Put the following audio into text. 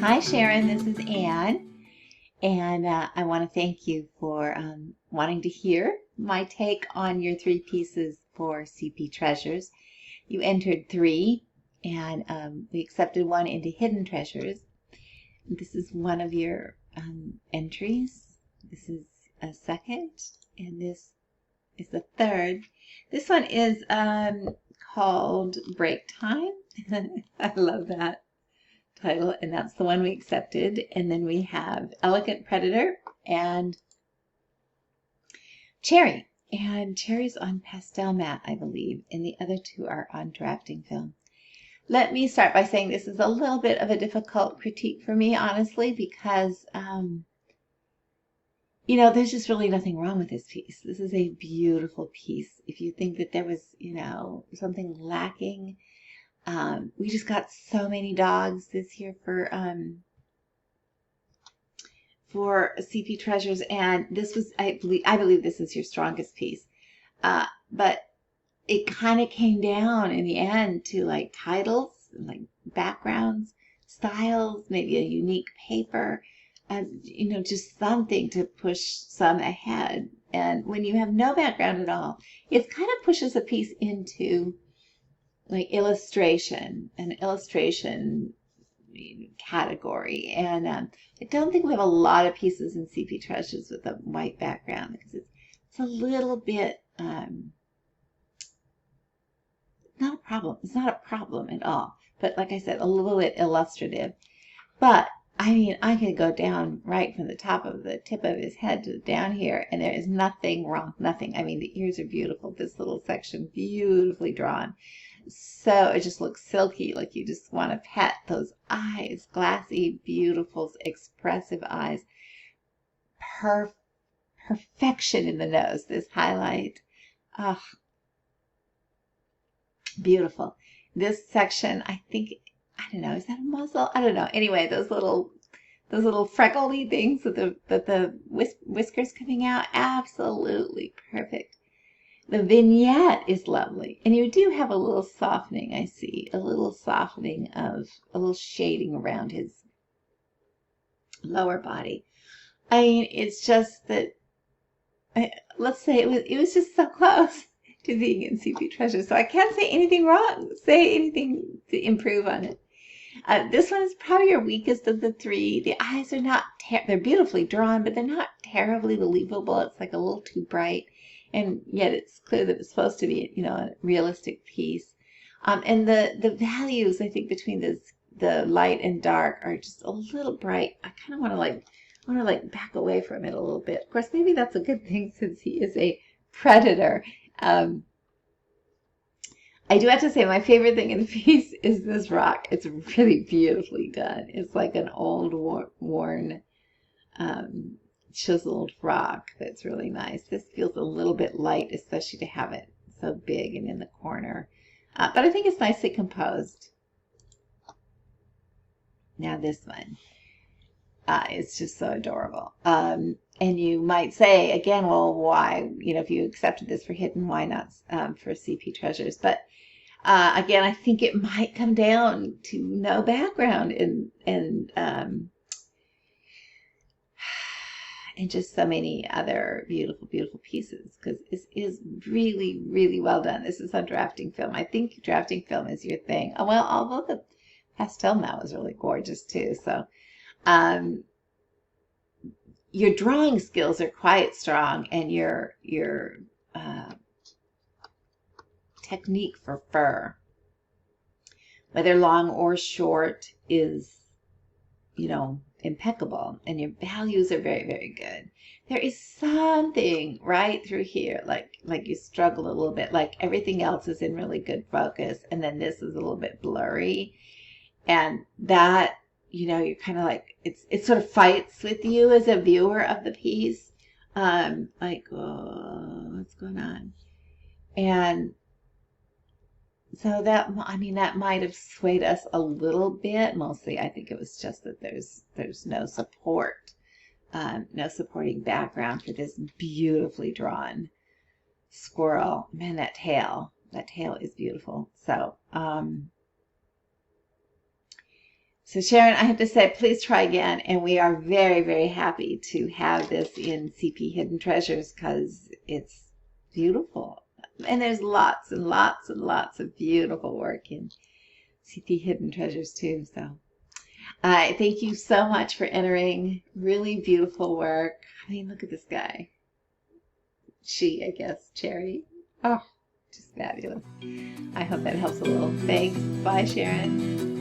Hi Sharon, this is Anne, and I want to thank you for wanting to hear my take on your three pieces for CP Treasures. You entered three, and we accepted one into Hidden Treasures. This is one of your entries. This is a second, and this is the third. This one is called Break Time. I love that title, and that's the one we accepted. And then we have Elegant Predator and Cherry. And Cherry's on pastel matte, I believe, and the other two are on drafting film. Let me start by saying this is a little bit of a difficult critique for me, honestly, because there's just really nothing wrong with this piece. This is a beautiful piece. If you think that there was, something lacking, we just got so many dogs this year for CP Treasures, and this was, I believe this is your strongest piece. But it kind of came down in the end to like titles, like backgrounds, styles, maybe a unique paper, and just something to push some ahead. And when you have no background at all, it kind of pushes a piece into like an illustration category. And I don't think we have a lot of pieces in CP Treasures with a white background because it's a little bit not a problem. It's not a problem at all. But like I said, a little bit illustrative. But I could go down right from the tip of his head to down here, and there is nothing wrong. Nothing. The ears are beautiful. This little section, beautifully drawn. So it just looks silky, like you just want to pet those eyes. Glassy, beautiful, expressive eyes. Perfection in the nose. This highlight. Oh, beautiful. This section, I don't know, is that a muzzle? I don't know. Anyway, those little freckly things with the whiskers coming out, absolutely perfect. The vignette is lovely, and you do have a little softening. I see a little softening of a little shading around his lower body. It's just that let's say it was just so close to being in CP Treasure, so I can't say anything wrong, say anything to improve on it. This one is probably your weakest of the three. The eyes are not, they're beautifully drawn, but they're not terribly believable. It's like a little too bright, and yet it's clear that it's supposed to be, a realistic piece. And the values, I think, between the light and dark are just a little bright. I kind of want to back away from it a little bit. Of course, maybe that's a good thing since he is a predator. I do have to say my favorite thing in the piece is this rock. It's really beautifully done. It's like an old worn chiseled rock that's really nice. This feels a little bit light, especially to have it so big and in the corner. But I think it's nicely composed. Now this one. It's just so adorable. And you might say, again, well, why, if you accepted this for Hidden, why not for CP Treasures? But again, I think it might come down to no background and just so many other beautiful, beautiful pieces, because this is really, really well done. This is on drafting film. I think drafting film is your thing. Well, although the pastel matte was really gorgeous too. So your drawing skills are quite strong, and your technique for fur, whether long or short, is impeccable, and your values are very, very good. There is something right through here, like you struggle a little bit, like everything else is in really good focus, and then this is a little bit blurry, and that you're kind of like it sort of fights with you as a viewer of the piece, like, oh, what's going on? And so that might have swayed us a little bit. Mostly, I think it was just that there's no support, no supporting background for this beautifully drawn squirrel. Man, that tail is beautiful. So So Sharon, I have to say, please try again. And we are very, very happy to have this in CP Hidden Treasures because it's beautiful. And there's lots and lots and lots of beautiful work in CP Hidden Treasures too. So thank you so much for entering. Really beautiful work. I mean, look at this guy. She, I guess, Cherry. Oh, just fabulous. I hope that helps a little. Thanks. Bye, Sharon.